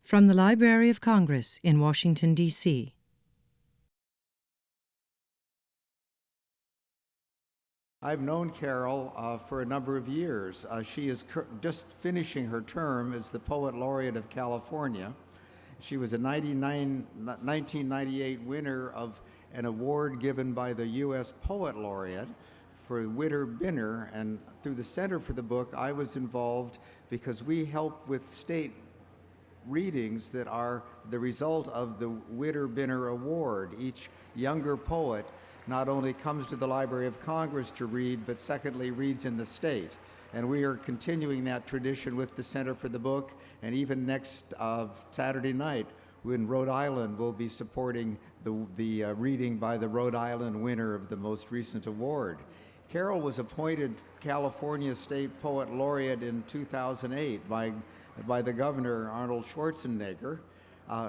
From the Library of Congress in Washington, D.C. I've known Carol for a number of years. She is just finishing her term as the Poet Laureate of California. She was a 1998 winner of an award given by the U.S. Poet Laureate for Witter Bynner, and through the Center for the Book, I was involved because we help with state readings that are the result of the Witter Bynner Award. Each younger poet not only comes to the Library of Congress to read, but secondly reads in the state. And we are continuing that tradition with the Center for the Book, and even next Saturday night in Rhode Island, we'll be supporting the reading by the Rhode Island winner of the most recent award. Carol was appointed California State Poet Laureate in 2008 by the governor, Arnold Schwarzenegger.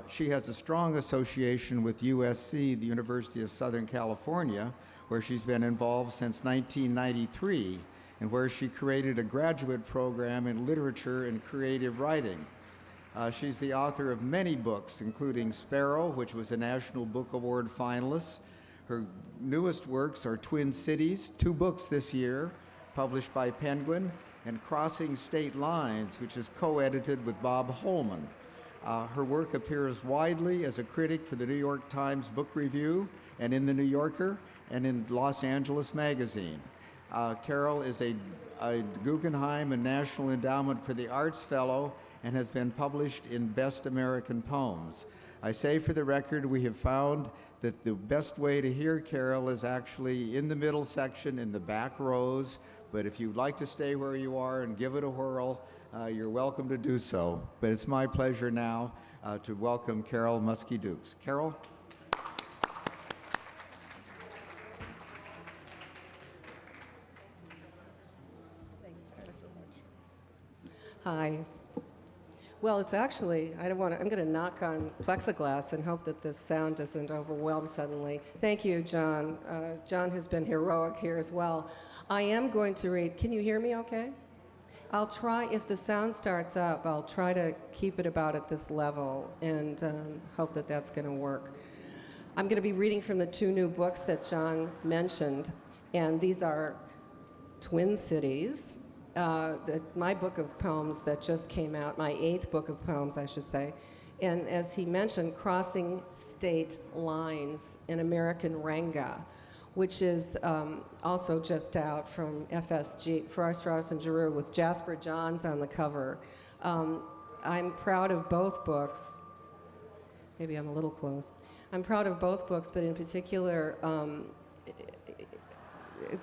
She has a strong association with USC, the University of Southern California, where she's been involved since 1993, and where she created a graduate program in literature and creative writing. She's the author of many books, including Sparrow, which was a National Book Award finalist. Her newest works are Twin Cities, 2 books this year, published by Penguin, and Crossing State Lines, which is co-edited with Bob Holman. Her work appears widely as a critic for the New York Times Book Review and in the New Yorker and in Los Angeles Magazine. Carol is a Guggenheim and National Endowment for the Arts Fellow and has been published in Best American Poems. I say for the record, we have found that the best way to hear Carol is actually in the middle section in the back rows, but if you'd like to stay where you are and give it a whirl, you're welcome to do so. But it's my pleasure now to welcome Carol Muske-Dukes. Carol? Thanks so much. Hi. Well, it's actually, I'm going to knock on plexiglass and hope that this sound doesn't overwhelm suddenly. Thank you, John. John has been heroic here as well. I am going to read, can you hear me okay? I'll try, if the sound starts up, I'll try to keep it about at this level and hope that that's going to work. I'm going to be reading from the 2 new books that John mentioned, and these are Twin Cities, my book of poems that just came out, my 8th book of poems, I should say, and as he mentioned, Crossing State Lines, an American Ranga, which is also just out from FSG, Farrar, Straus and Giroux, with Jasper Johns on the cover. I'm proud of both books. Maybe I'm a little close. I'm proud of both books, but in particular,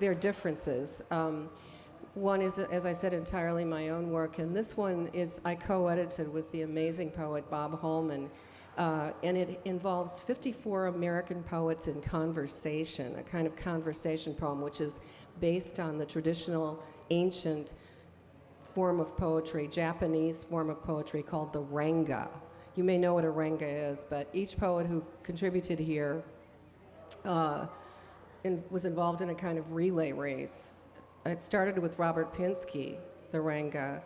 their differences. One is, as I said, entirely my own work, and this one is I co-edited with the amazing poet Bob Holman, and it involves 54 American poets in conversation, a kind of conversation poem, which is based on the traditional ancient form of poetry, Japanese form of poetry called the Ranga. You may know what a Ranga is, but each poet who contributed here was involved in a kind of relay race. It started with Robert Pinsky, the Ranga,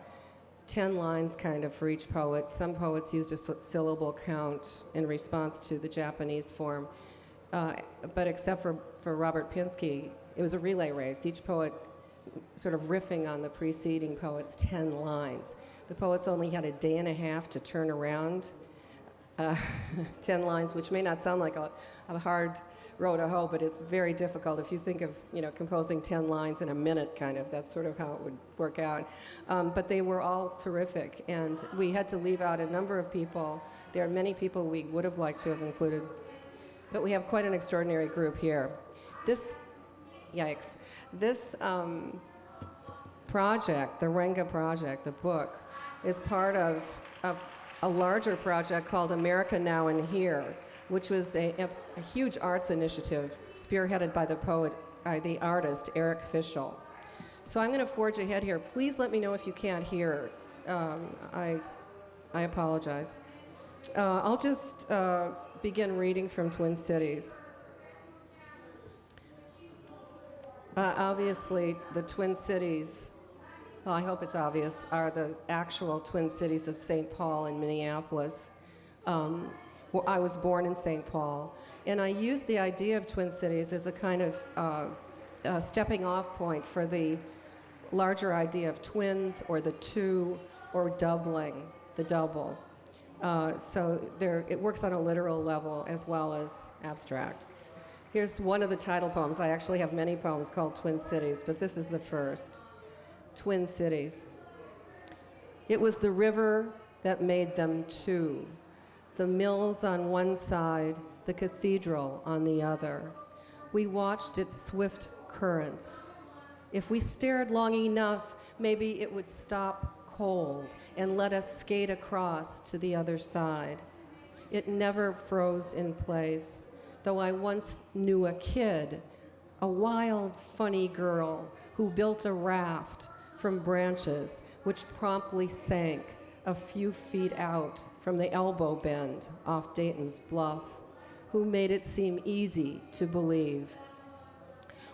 10 lines kind of for each poet. Some poets used a syllable count in response to the Japanese form, but except for Robert Pinsky, it was a relay race, each poet sort of riffing on the preceding poet's 10 lines. The poets only had a day and a half to turn around 10 lines, which may not sound like a hard row to hoe, but it's very difficult. If you think of, composing 10 lines in a minute, kind of, that's sort of how it would work out. But they were all terrific, and we had to leave out a number of people. There are many people we would have liked to have included, but we have quite an extraordinary group here. This project, the Ranga Project, the book, is part of a larger project called America Now and Here, which was a huge arts initiative spearheaded by the artist Eric Fischel. So I'm going to forge ahead here. Please let me know if you can't hear. I apologize. I'll just begin reading from Twin Cities. Obviously, the Twin Cities, well, I hope it's obvious, are the actual Twin Cities of St. Paul and Minneapolis. I was born in St. Paul, and I used the idea of Twin Cities as a kind of stepping off point for the larger idea of twins or the two or doubling, the double. So it works on a literal level as well as abstract. Here's one of the title poems. I actually have many poems called Twin Cities, but this is the first. Twin Cities. It was the river that made them two, the mills on one side, the cathedral on the other. We watched its swift currents. If we stared long enough, maybe it would stop cold and let us skate across to the other side. It never froze in place, though I once knew a kid, a wild, funny girl who built a raft from branches which promptly sank a few feet out from the elbow bend off Dayton's Bluff, who made it seem easy to believe.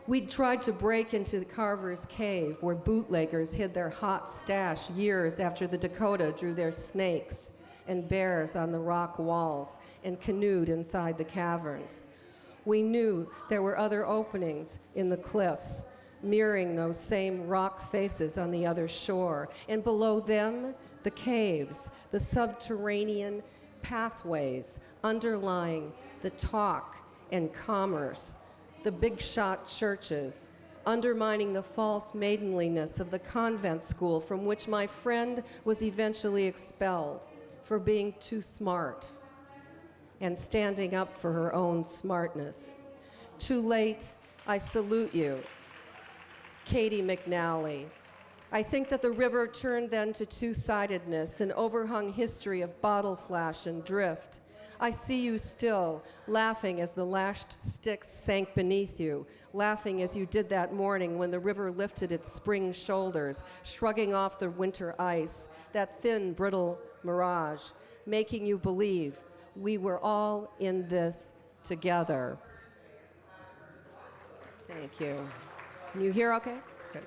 We'd tried to break into the Carver's Cave, where bootleggers hid their hot stash years after the Dakota drew their snakes and bears on the rock walls and canoed inside the caverns. We knew there were other openings in the cliffs, mirroring those same rock faces on the other shore, and below them, the caves, the subterranean pathways underlying the talk and commerce, the big shot churches, undermining the false maidenliness of the convent school from which my friend was eventually expelled for being too smart and standing up for her own smartness. Too late, I salute you, Katie McNally. I think that the river turned then to two-sidedness, an overhung history of bottle flash and drift. I see you still, laughing as the lashed sticks sank beneath you, laughing as you did that morning when the river lifted its spring shoulders, shrugging off the winter ice, that thin, brittle mirage, making you believe we were all in this together. Thank you. Can you hear okay? Good.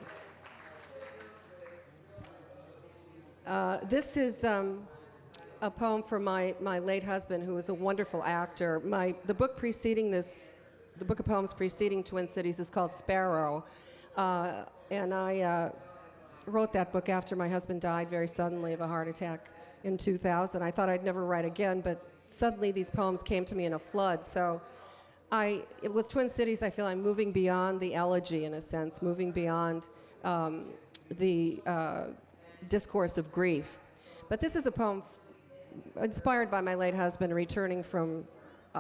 This is a poem for my late husband, who was a wonderful actor. The book of poems preceding Twin Cities is called Sparrow, and I wrote that book after my husband died very suddenly of a heart attack in 2000. I thought I'd never write again, but suddenly these poems came to me in a flood. So with Twin Cities, I feel I'm moving beyond the elegy, in a sense, moving beyond the discourse of grief. But this is a poem inspired by my late husband returning from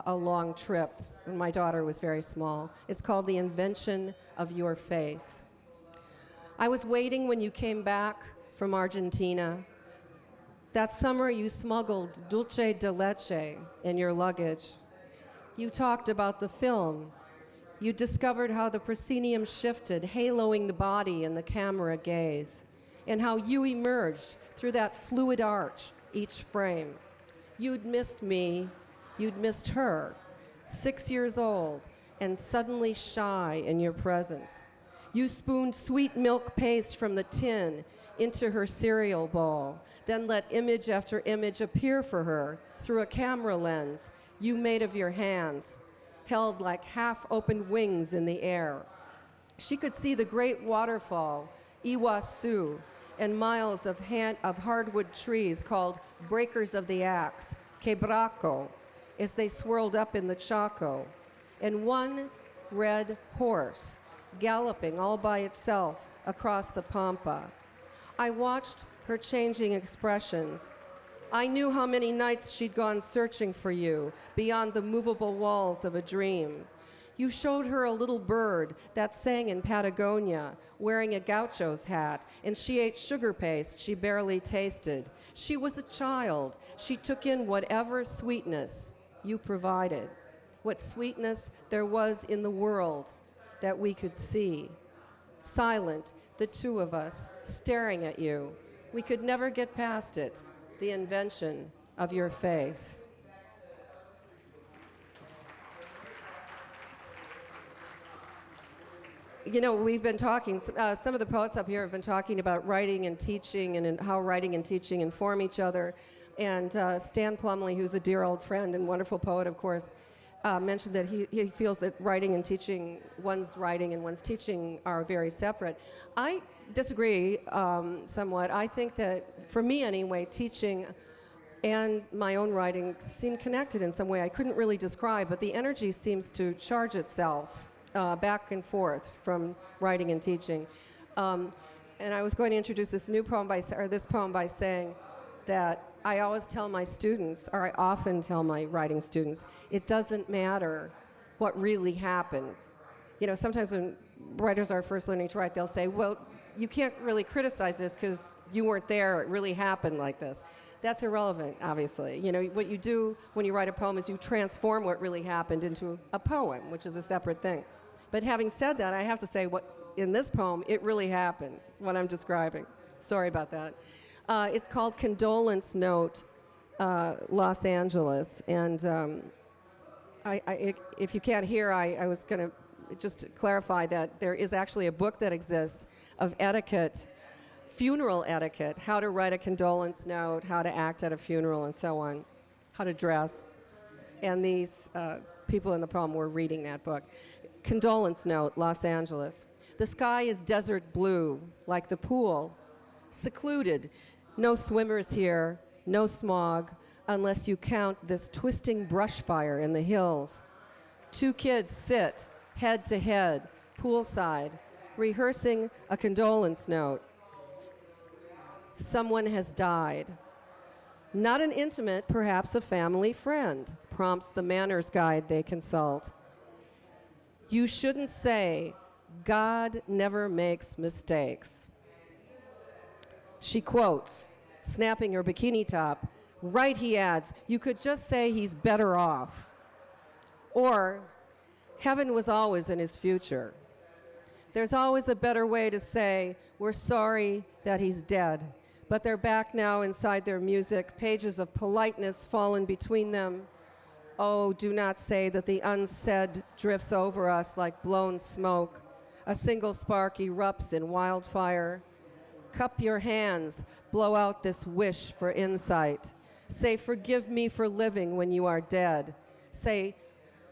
a long trip when my daughter was very small. It's called The Invention of Your Face. I was waiting when you came back from Argentina. That summer you smuggled dulce de leche in your luggage. You talked about the film. You discovered how the proscenium shifted, haloing the body in the camera gaze, and how you emerged through that fluid arch each frame. You'd missed me, you'd missed her, 6 years old and suddenly shy in your presence. You spooned sweet milk paste from the tin into her cereal bowl, then let image after image appear for her through a camera lens you made of your hands, held like half-opened wings in the air. She could see the great waterfall, Iguazu, and miles of hardwood trees called breakers of the axe, quebracho, as they swirled up in the Chaco, and one red horse galloping all by itself across the pampa. I watched her changing expressions. I knew how many nights she'd gone searching for you beyond the movable walls of a dream. You showed her a little bird that sang in Patagonia, wearing a gaucho's hat, and she ate sugar paste she barely tasted. She was a child. She took in whatever sweetness you provided, what sweetness there was in the world that we could see. Silent, the two of us, staring at you. We could never get past it, the invention of your face. You know, we've been talking, some of the poets up here have been talking about writing and teaching and how writing and teaching inform each other. And Stan Plumley, who's a dear old friend and wonderful poet, of course, mentioned that he feels that writing and teaching, one's writing and one's teaching are very separate. I disagree somewhat. I think that, for me anyway, teaching and my own writing seem connected in some way I couldn't really describe, but the energy seems to charge itself back and forth from writing and teaching. And I was going to introduce this poem by saying that I always tell my students, or I often tell my writing students, it doesn't matter what really happened. You know, sometimes when writers are first learning to write, they'll say, well, you can't really criticize this because you weren't there, it really happened like this. That's irrelevant, obviously. You know, what you do when you write a poem is you transform what really happened into a poem, which is a separate thing. But having said that, I have to say, in this poem, it really happened, what I'm describing. Sorry about that. It's called Condolence Note, Los Angeles. And if you can't hear, I was going to just clarify that there is actually a book that exists of etiquette, funeral etiquette, how to write a condolence note, how to act at a funeral, and so on, how to dress. And these people in the poem were reading that book. Condolence Note, Los Angeles. The sky is desert blue, like the pool, secluded. No swimmers here, no smog, unless you count this twisting brush fire in the hills. 2 kids sit, head to head, poolside, rehearsing a condolence note. Someone has died. Not an intimate, perhaps a family friend, prompts the manners guide they consult. You shouldn't say, God never makes mistakes. She quotes, snapping her bikini top, right, he adds, you could just say he's better off. Or, heaven was always in his future. There's always a better way to say, we're sorry that he's dead, but they're back now inside their music, pages of politeness fallen between them. Oh, do not say that the unsaid drifts over us like blown smoke. A single spark erupts in wildfire. Cup your hands, blow out this wish for insight. Say, forgive me for living when you are dead. Say,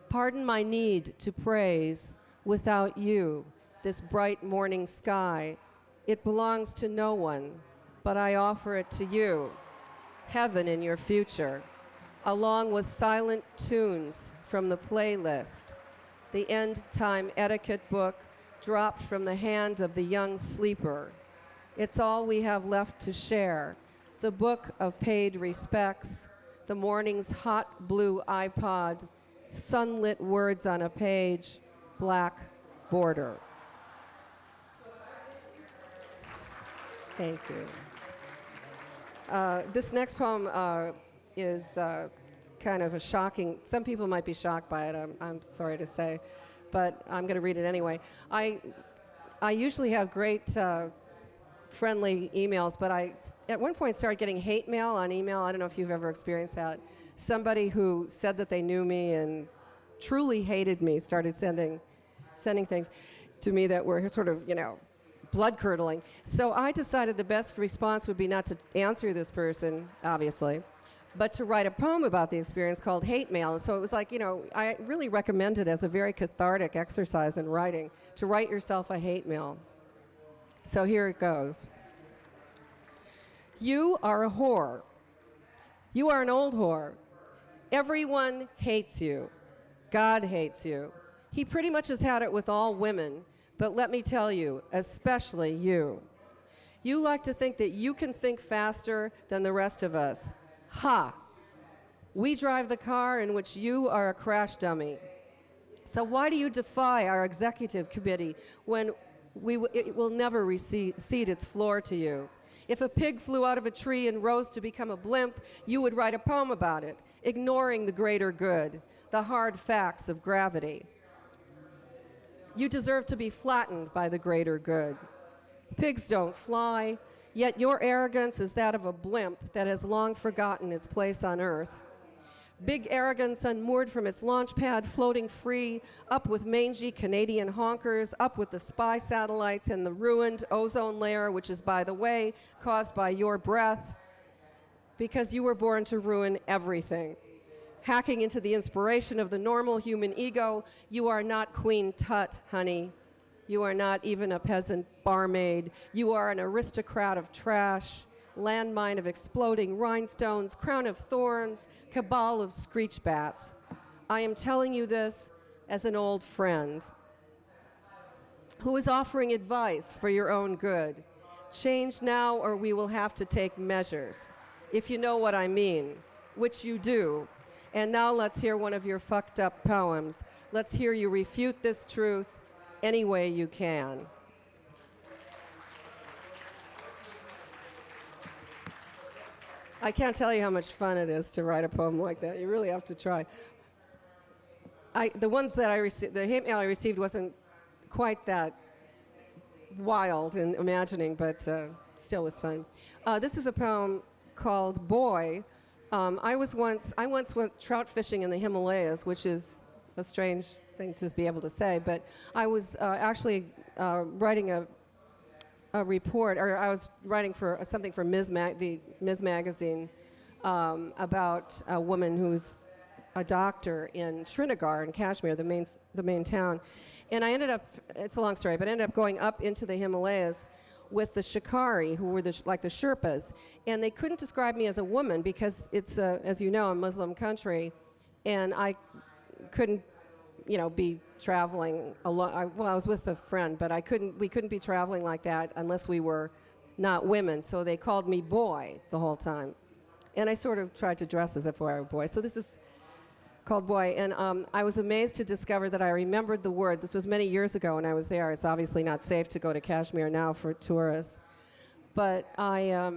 pardon my need to praise without you, this bright morning sky. It belongs to no one, but I offer it to you, heaven in your future, along with silent tunes from the playlist, the end time etiquette book dropped from the hand of the young sleeper. It's all we have left to share, the book of paid respects, the morning's hot blue iPod, sunlit words on a page, black border. Thank you. This next poem is kind of a shocking, some people might be shocked by it, I'm sorry to say, but I'm going to read it anyway. I usually have great friendly emails, but I at one point started getting hate mail on email. I don't know if you've ever experienced that. Somebody who said that they knew me and truly hated me started sending things to me that were sort of, blood-curdling. So I decided the best response would be not to answer this person, obviously, but to write a poem about the experience called Hate Mail. And so it was like, I really recommend it as a very cathartic exercise in writing, to write yourself a hate mail. So here it goes. You are a whore. You are an old whore. Everyone hates you. God hates you. He pretty much has had it with all women, but let me tell you, especially you. You like to think that you can think faster than the rest of us. Ha! We drive the car in which you are a crash dummy. So why do you defy our executive committee when it will never cede its floor to you? If a pig flew out of a tree and rose to become a blimp, you would write a poem about it, ignoring the greater good, the hard facts of gravity. You deserve to be flattened by the greater good. Pigs don't fly, yet your arrogance is that of a blimp that has long forgotten its place on Earth. Big arrogance unmoored from its launch pad, floating free, up with mangy Canadian honkers, up with the spy satellites and the ruined ozone layer, which is, by the way, caused by your breath. because you were born to ruin everything. Hacking into the inspiration of the normal human ego, you are not Queen Tut, honey. You are not even a peasant barmaid. You are an aristocrat of trash, landmine of exploding rhinestones, crown of thorns, cabal of screech bats. I am telling you this as an old friend who is offering advice for your own good. Change now or we will have to take measures, if you know what I mean, which you do. And now let's hear one of your fucked up poems. Let's hear you refute this truth any way you can. I can't tell you how much fun it is to write a poem like that. You really have to try. The ones that I received, the hate mail I received wasn't quite that wild in imagining, but still was fun. This is a poem called Boy. I once went trout fishing in the Himalayas, which is a strange thing to be able to say, but I was actually writing a report, or I was writing for something for the Ms. magazine about a woman who's a doctor in Srinagar in Kashmir, the main town. And I ended up, it's a long story, but I ended up going up into the Himalayas with the Shikari, who were like the Sherpas. And they couldn't describe me as a woman because it's, as you know, a Muslim country. And I couldn't, be traveling alone. Well, I was with a friend, but we couldn't be traveling like that unless we were not women. So they called me Boy the whole time. And I sort of tried to dress as if I were a boy. So this is called Boy. And I was amazed to discover that I remembered the word. This was many years ago when I was there. It's obviously not safe to go to Kashmir now for tourists. But I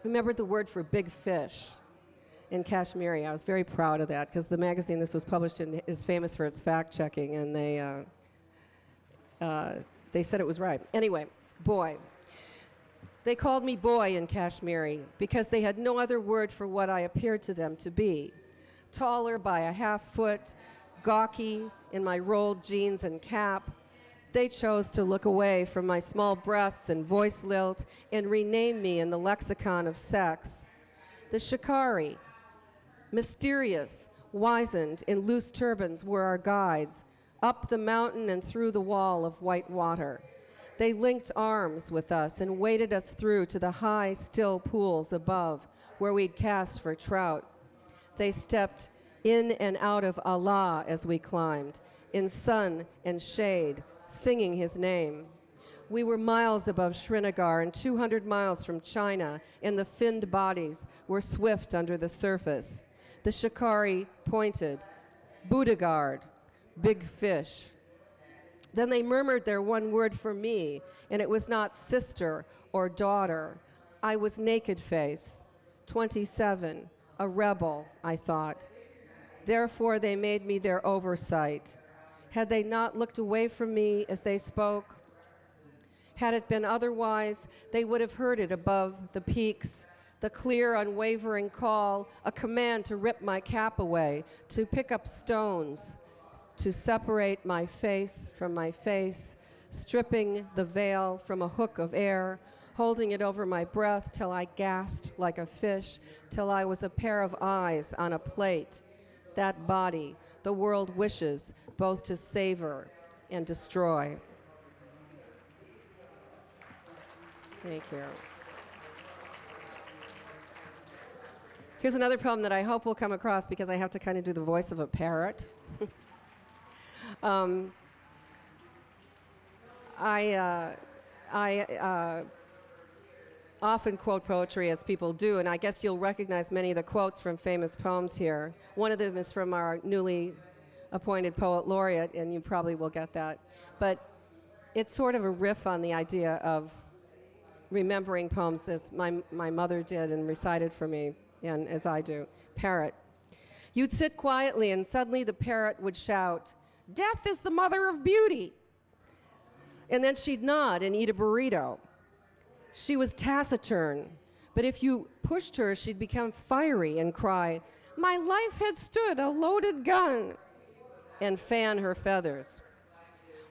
remembered the word for big fish in Kashmiri. I was very proud of that because the magazine this was published in is famous for its fact-checking, and they said it was right. Anyway, Boy. They called me Boy in Kashmiri because they had no other word for what I appeared to them to be. Taller by a half foot, gawky in my rolled jeans and cap, they chose to look away from my small breasts and voice lilt and rename me in the lexicon of sex. The Shikari, mysterious, wizened, in loose turbans, were our guides, up the mountain and through the wall of white water. They linked arms with us and waded us through to the high, still pools above, where we'd cast for trout. They stepped in and out of Allah as we climbed, in sun and shade, singing his name. We were miles above Srinagar and 200 miles from China, and the finned bodies were swift under the surface. The Shikari pointed, Budagard, big fish. Then they murmured their one word for me, and it was not sister or daughter. I was naked face, 27, a rebel, I thought. Therefore, they made me their oversight. Had they not looked away from me as they spoke? Had it been otherwise, they would have heard it above the peaks, the clear, unwavering call, a command to rip my cap away, to pick up stones, to separate my face from my face, stripping the veil from a hook of air, holding it over my breath till I gasped like a fish, till I was a pair of eyes on a plate. That body, the world wishes both to savor and destroy. Thank you. Here's another poem that I hope will come across because I have to kind of do the voice of a parrot. I often quote poetry as people do, and I guess you'll recognize many of the quotes from famous poems here. One of them is from our newly appointed poet laureate, and you probably will get that. But it's sort of a riff on the idea of remembering poems as my mother did and recited for me, and as I do. Parrot. You'd sit quietly, and suddenly the parrot would shout, "Death is the mother of beauty." And then she'd nod and eat a burrito. She was taciturn, but if you pushed her, she'd become fiery and cry, "My life had stood a loaded gun," and fan her feathers.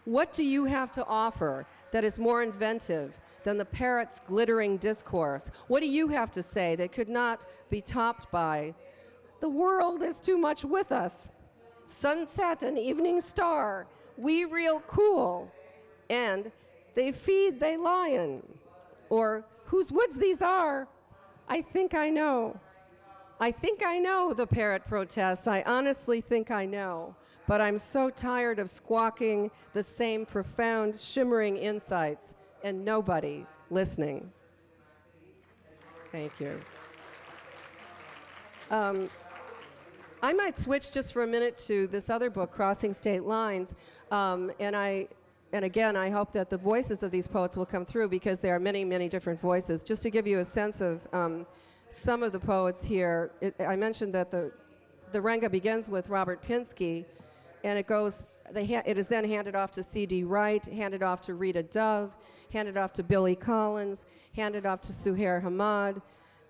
What do you have to offer that is more inventive, than the parrot's glittering discourse? What do you have to say that could not be topped by, "The world is too much with us. Sunset and evening star, we real cool." And "They feed they lion." Or "Whose woods these are? I think I know." "I think I know," the parrot protests. "I honestly think I know. But I'm so tired of squawking the same profound, shimmering insights and nobody listening." Thank you. I might switch just for a minute to this other book, Crossing State Lines, and again, I hope that the voices of these poets will come through because there are many, many different voices. Just to give you a sense of some of the poets here, I mentioned that the Renga begins with Robert Pinsky, and it is then handed off to C.D. Wright, handed off to Rita Dove, handed off to Billy Collins, handed off to Suhair Hamad,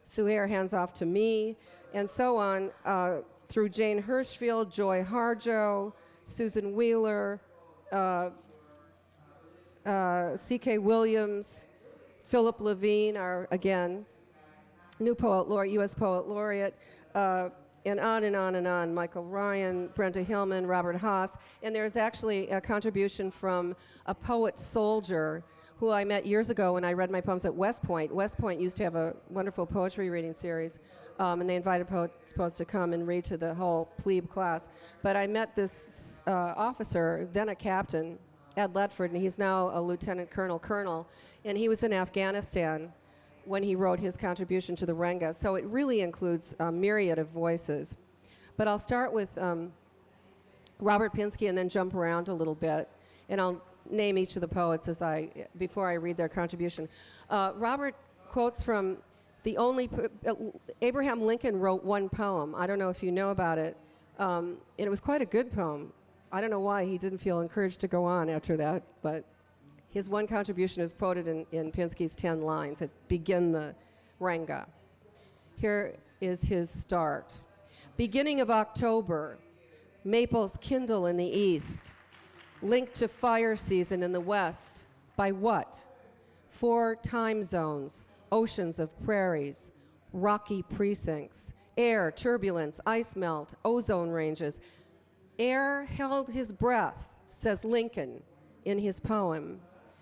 Suhair hands off to me, and so on through Jane Hirschfield, Joy Harjo, Susan Wheeler, C.K. Williams, Philip Levine, our, again, new poet laureate, U.S. poet laureate, and on and on and on. Michael Ryan, Brenda Hillman, Robert Haas. And there's actually a contribution from a poet soldier who I met years ago when I read my poems at West Point. West Point used to have a wonderful poetry reading series, and they invited poets to come and read to the whole plebe class. But I met this officer, then a captain, Ed Letford, and he's now a lieutenant colonel, and he was in Afghanistan when he wrote his contribution to the Renga. So it really includes a myriad of voices. But I'll start with Robert Pinsky and then jump around a little bit, and I'll name each of the poets before I read their contribution. Robert quotes from Abraham Lincoln wrote one poem. I don't know if you know about it, and it was quite a good poem. I don't know why he didn't feel encouraged to go on after that, but his one contribution is quoted in Pinsky's 10 lines that begin the Renga. Here is his start. "Beginning of October, maples kindle in the east, linked to fire season in the west. By what? 4 time zones, oceans of prairies, rocky precincts, air, turbulence, ice melt, ozone ranges. Air held his breath," says Lincoln in his poem.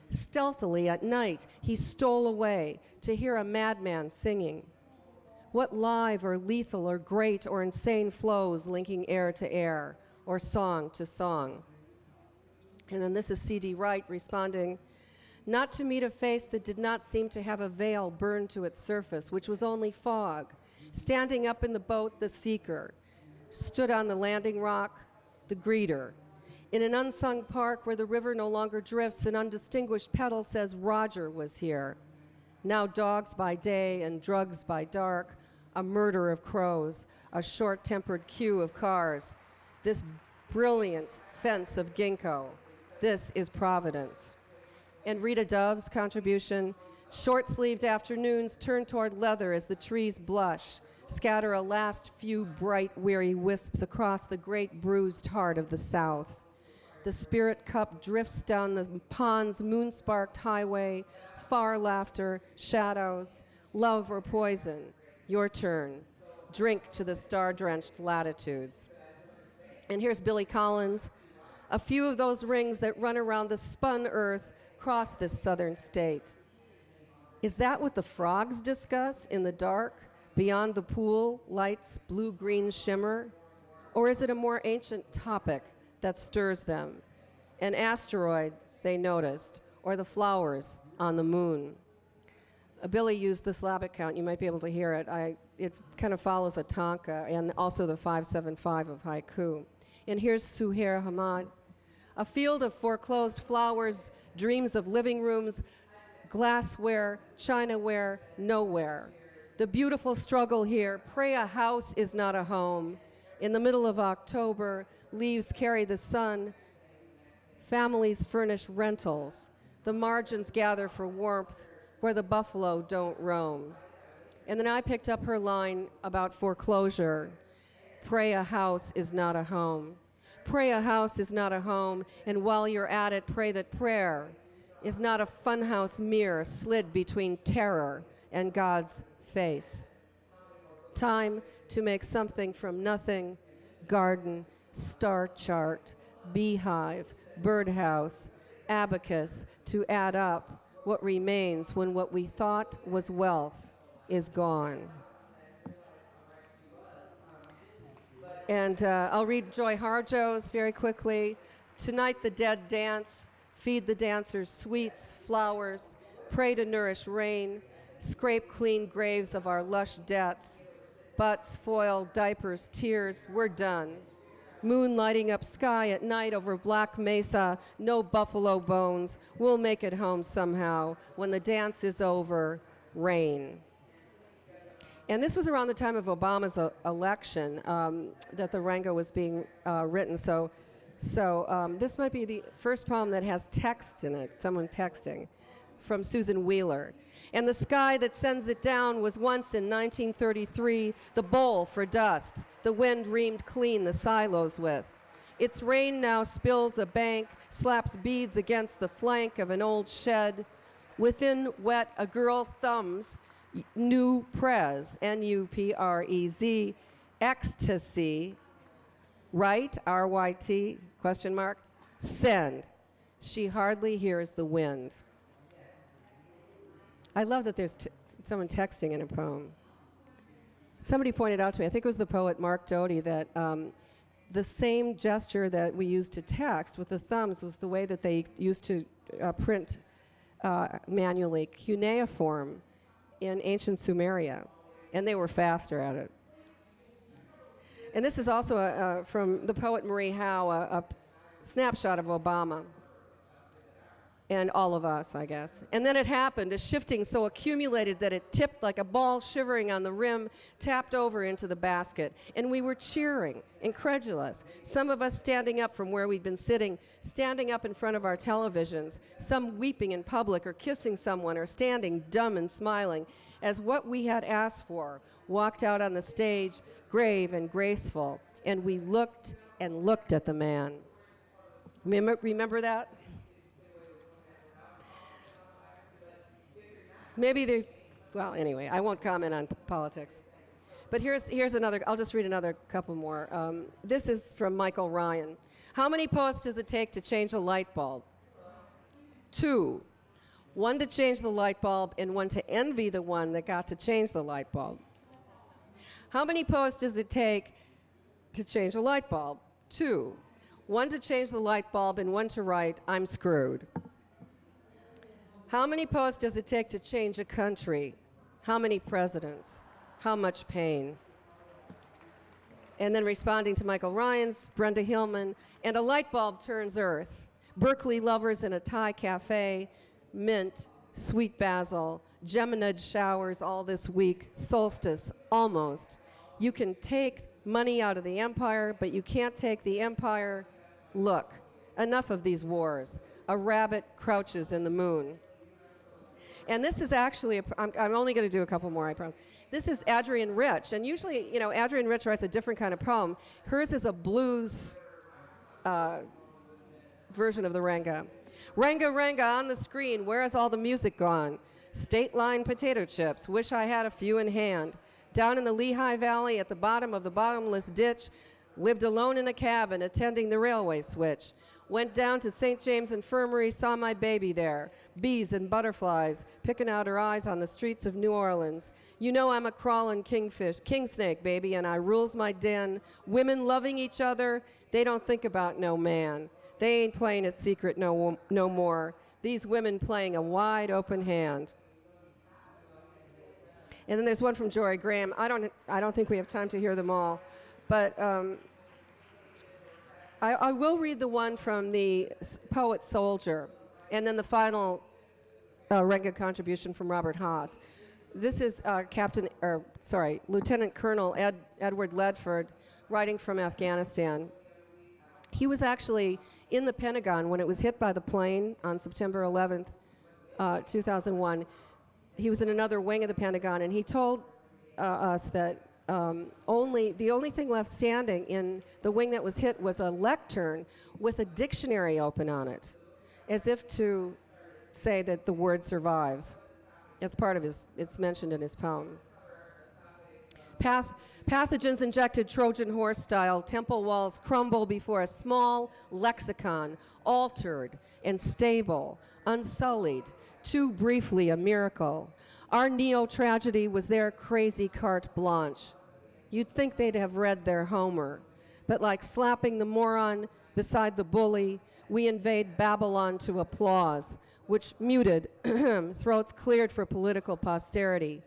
"Stealthily at night he stole away to hear a madman singing. What live or lethal or great or insane flows linking air to air or song to song?" And then this is C.D. Wright responding, "Not to meet a face that did not seem to have a veil burned to its surface, which was only fog. Standing up in the boat, the seeker. Stood on the landing rock, the greeter. In an unsung park where the river no longer drifts, an undistinguished petal says Roger was here. Now dogs by day and drugs by dark, a murder of crows, a short-tempered queue of cars. This brilliant fence of ginkgo, this is Providence." And Rita Dove's contribution, "Short-sleeved afternoons turn toward leather as the trees blush, scatter a last few bright, weary wisps across the great bruised heart of the South. The spirit cup drifts down the pond's moon-sparked highway, far laughter, shadows, love or poison, your turn. Drink to the star-drenched latitudes." And here's Billy Collins. "A few of those rings that run around the spun earth cross this southern state. Is that what the frogs discuss in the dark, beyond the pool light's blue-green shimmer? Or is it a more ancient topic that stirs them? An asteroid they noticed, or the flowers on the moon?" Billy used the syllabic count. You might be able to hear it. It kind of follows a tanka and also the 575 of haiku. And here's Suhair Hamad. "A field of foreclosed flowers, dreams of living rooms, glassware, chinaware, nowhere. The beautiful struggle here, pray a house is not a home. In the middle of October, leaves carry the sun. Families furnish rentals. The margins gather for warmth where the buffalo don't roam." And then I picked up her line about foreclosure. "Pray a house is not a home. Pray a house is not a home, and while you're at it, pray that prayer is not a funhouse mirror slid between terror and God's face. Time to make something from nothing, garden, star chart, beehive, birdhouse, abacus, to add up what remains when what we thought was wealth is gone. And I'll read Joy Harjo's very quickly. Tonight the dead dance, feed the dancers sweets, flowers, pray to nourish rain, scrape clean graves of our lush deaths, butts, foil, diapers, tears, we're done. Moon lighting up sky at night over Black Mesa, no buffalo bones, we'll make it home somehow. When the dance is over, rain. And this was around the time of Obama's election that the Renga was being written. So this might be the first poem that has text in it, someone texting, from Susan Wheeler. And the sky that sends it down was once in 1933 the bowl for dust the wind reamed clean the silos with. Its rain now spills a bank, slaps beads against the flank of an old shed. Within wet a girl thumbs new prez, N-U-P-R-E-Z, ecstasy, right, R-Y-T, question mark, send. She hardly hears the wind. I love that there's someone texting in a poem. Somebody pointed out to me, I think it was the poet Mark Doty, that the same gesture that we used to text with the thumbs was the way that they used to print manually cuneiform in ancient Sumeria, and they were faster at it. And this is also from the poet Marie Howe, a snapshot of Obama and all of us, I guess. And then it happened, a shifting so accumulated that it tipped like a ball shivering on the rim, tapped over into the basket. And we were cheering, incredulous. Some of us standing up from where we'd been sitting, standing up in front of our televisions, some weeping in public or kissing someone or standing dumb and smiling, as what we had asked for walked out on the stage, grave and graceful, and we looked and looked at the man. Remember that? Maybe they, well, anyway, I won't comment on politics. But here's another, I'll just read another couple more. This is from Michael Ryan. How many posts does it take to change a light bulb? 2. 1 to change the light bulb and 1 to envy the one that got to change the light bulb. How many posts does it take to change a light bulb? 2. 1 to change the light bulb and 1 to write, I'm screwed. How many posts does it take to change a country? How many presidents? How much pain? And then responding to Michael Ryan's, Brenda Hillman, and a light bulb turns earth. Berkeley lovers in a Thai cafe, mint, sweet basil, Geminid showers all this week, solstice, almost. You can take money out of the empire, but you can't take the empire. Look, enough of these wars. A rabbit crouches in the moon. And this is actually, I'm only going to do a couple more, I promise. This is Adrienne Rich, and usually, Adrienne Rich writes a different kind of poem. Hers is a blues version of the Renga. Renga, Renga, on the screen, where has all the music gone? State line potato chips, wish I had a few in hand. Down in the Lehigh Valley at the bottom of the bottomless ditch, lived alone in a cabin attending the railway switch. Went down to St. James Infirmary, saw my baby there. Bees and butterflies, picking out her eyes on the streets of New Orleans. You know I'm a crawling king snake, baby, and I rules my den. Women loving each other, they don't think about no man. They ain't playing it secret no more. These women playing a wide open hand. And then there's one from Jory Graham. I don't think we have time to hear them all, but I will read the one from the poet Soldier, and then the final Renga contribution from Robert Haas. This is Lieutenant Colonel Edward Ledford, writing from Afghanistan. He was actually in the Pentagon when it was hit by the plane on September 11th, 2001. He was in another wing of the Pentagon, and he told us that the only thing left standing in the wing that was hit was a lectern with a dictionary open on it, as if to say that the word survives. It's part of it's mentioned in his poem. Pathogens injected Trojan horse style, temple walls crumble before a small lexicon, altered and stable, unsullied, too briefly a miracle. Our neo-tragedy was their crazy carte blanche. You'd think they'd have read their Homer, but like slapping the moron beside the bully, we invade Babylon to applause, which muted, throats cleared for political posterity.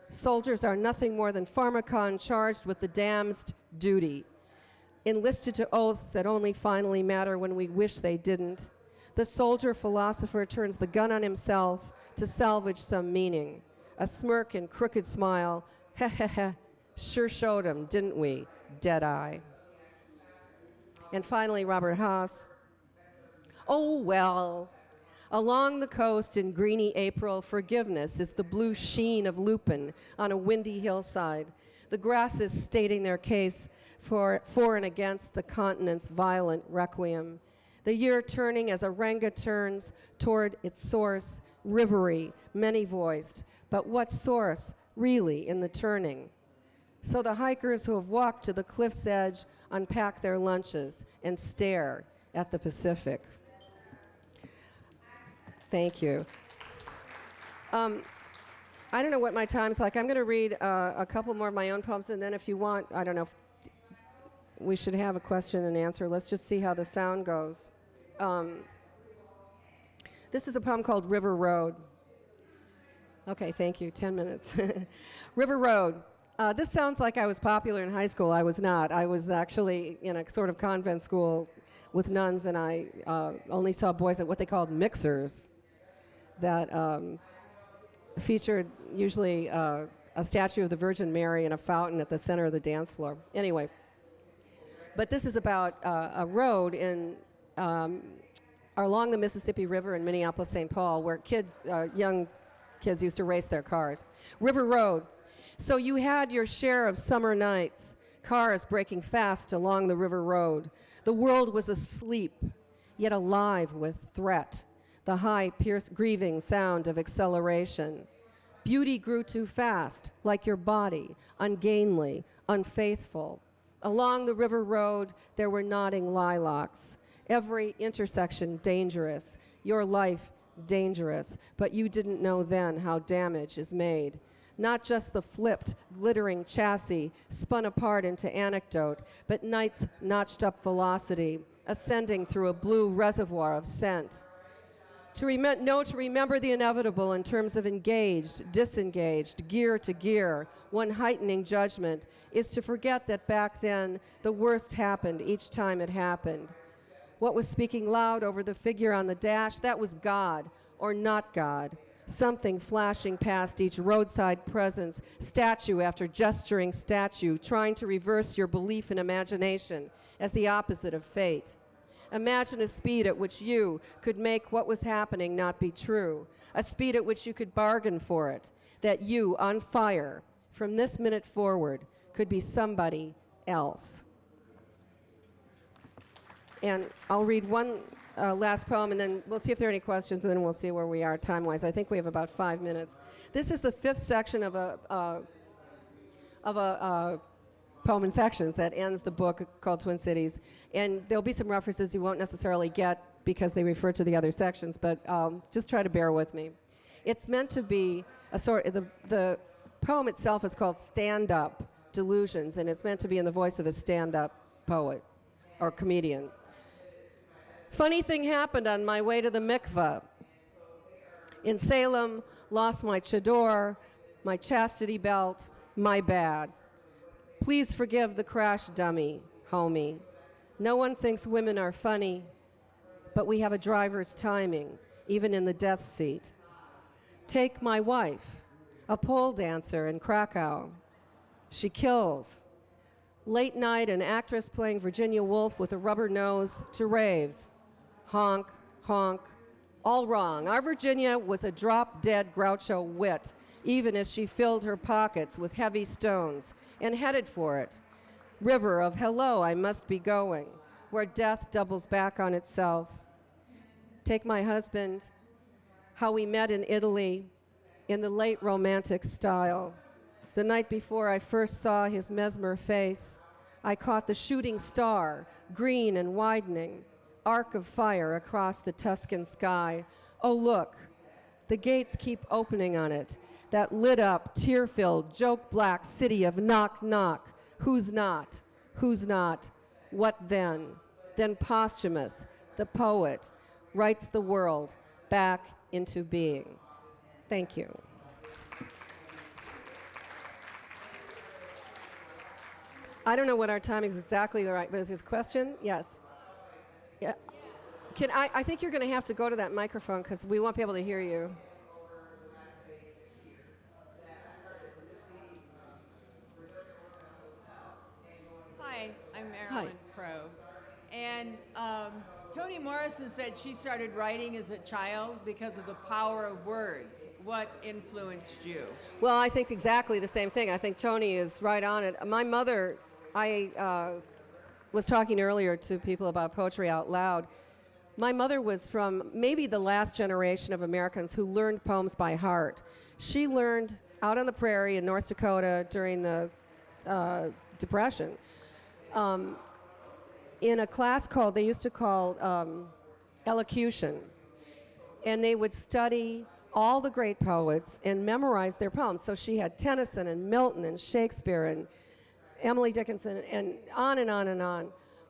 Soldiers are nothing more than pharmacon charged with the damned's duty, enlisted to oaths that only finally matter when we wish they didn't. The soldier philosopher turns the gun on himself to salvage some meaning. A smirk and crooked smile, heh heh heh, sure showed him, didn't we? Dead eye. And finally, Robert Haas. Oh, well. Along the coast in greeny April, forgiveness is the blue sheen of lupin on a windy hillside. The grasses stating their case for and against the continent's violent requiem. The year turning as a ranga turns toward its source, rivery, many-voiced. But what source, really, in the turning? So the hikers who have walked to the cliff's edge unpack their lunches and stare at the Pacific. Thank you. I don't know what my time's like. I'm going to read a couple more of my own poems, and then if you want, I don't know, if we should have a question and answer. Let's just see how the sound goes. This is a poem called River Road. Okay, thank you. 10 minutes. River Road. This sounds like I was popular in high school. I was not. I was actually in a sort of convent school with nuns, and I only saw boys at what they called mixers that featured usually a statue of the Virgin Mary and a fountain at the center of the dance floor. Anyway, but this is about a road in along the Mississippi River in Minneapolis, St. Paul, where kids, young kids used to race their cars. River Road. So you had your share of summer nights, cars breaking fast along the river road. The world was asleep, yet alive with threat, the high, grieving sound of acceleration. Beauty grew too fast, like your body, ungainly, unfaithful. Along the river road, there were nodding lilacs. Every intersection dangerous, your life dangerous, but you didn't know then how damage is made. Not just the flipped, glittering chassis spun apart into anecdote, but night's notched up velocity, ascending through a blue reservoir of scent. To remember the inevitable in terms of engaged, disengaged, gear to gear, one heightening judgment, is to forget that back then the worst happened each time it happened. What was speaking loud over the figure on the dash, that was God, or not God. Something flashing past each roadside presence, statue after gesturing statue, trying to reverse your belief in imagination as the opposite of fate. Imagine a speed at which you could make what was happening not be true, a speed at which you could bargain for it, that you, on fire, from this minute forward, could be somebody else. And I'll read one last poem, and then we'll see if there are any questions, and then we'll see where we are time-wise. I think we have about 5 minutes. This is the fifth section of a poem in sections that ends the book called Twin Cities. And there'll be some references you won't necessarily get because they refer to the other sections, but just try to bear with me. It's meant to be a sort of, the poem itself is called Stand-Up Delusions, and it's meant to be in the voice of a stand-up poet or comedian. Funny thing happened on my way to the mikveh. In Salem, lost my chador, my chastity belt, my bad. Please forgive the crash dummy, homie. No one thinks women are funny, but we have a driver's timing, even in the death seat. Take my wife, a pole dancer in Krakow. She kills. Late night, an actress playing Virginia Woolf with a rubber nose to raves. Honk, honk, all wrong. Our Virginia was a drop-dead Groucho wit, even as she filled her pockets with heavy stones and headed for it. River of hello, I must be going, where death doubles back on itself. Take my husband, how we met in Italy in the late Romantic style. The night before I first saw his mesmer face, I caught the shooting star, green and widening, arc of fire across the Tuscan sky. Oh, look, the gates keep opening on it, that lit up, tear-filled, joke-black city of knock, knock. Who's not? Who's not? What then? Then Posthumous, the poet, writes the world back into being. Thank you. I don't know what our timing is exactly right, but is this a question? Yes. Yeah. I think you're going to have to go to that microphone because we won't be able to hear you. Hi, I'm Marilyn Pro. And Toni Morrison said she started writing as a child because of the power of words. What influenced you? Well, I think exactly the same thing. I think Toni is right on it. My mother, I was talking earlier to people about poetry out loud. My mother was from maybe the last generation of Americans who learned poems by heart. She learned out on the prairie in North Dakota during the Depression in a class they used to call elocution. And they would study all the great poets and memorize their poems. So she had Tennyson and Milton and Shakespeare and Emily Dickinson and on and on and on,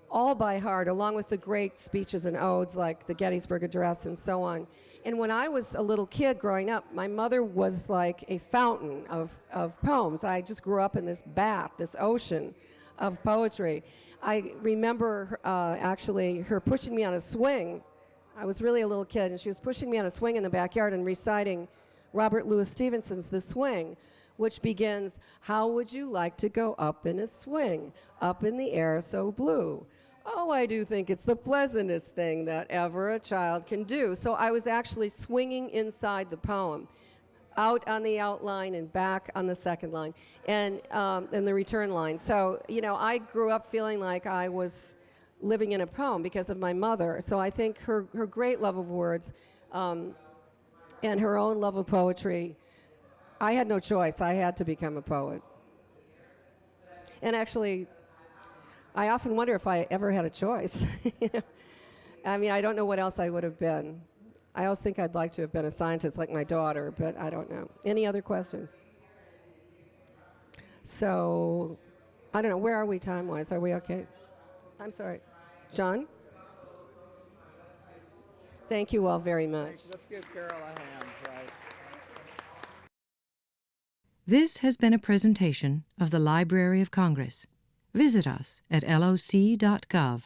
all by heart, along with the great speeches and odes like the Gettysburg Address and so on. And when I was a little kid growing up, my mother was like a fountain of poems. I just grew up in this bath, this ocean of poetry. I remember actually her pushing me on a swing. I was really a little kid, and she was pushing me on a swing in the backyard and reciting Robert Louis Stevenson's The Swing, which begins, how would you like to go up in a swing, up in the air so blue? Oh, I do think it's the pleasantest thing that ever a child can do. So I was actually swinging inside the poem, out on the outline and back on the second line, and the return line. So, I grew up feeling like I was living in a poem because of my mother. So I think her great love of words and her own love of poetry, I had no choice. I had to become a poet. And actually, I often wonder if I ever had a choice. I mean, I don't know what else I would have been. I always think I'd like to have been a scientist like my daughter, but I don't know. Any other questions? So, I don't know. Where are we time-wise? Are we okay? I'm sorry. John? Thank you all very much. Let's give Carol a hand, right? This has been a presentation of the Library of Congress. Visit us at loc.gov.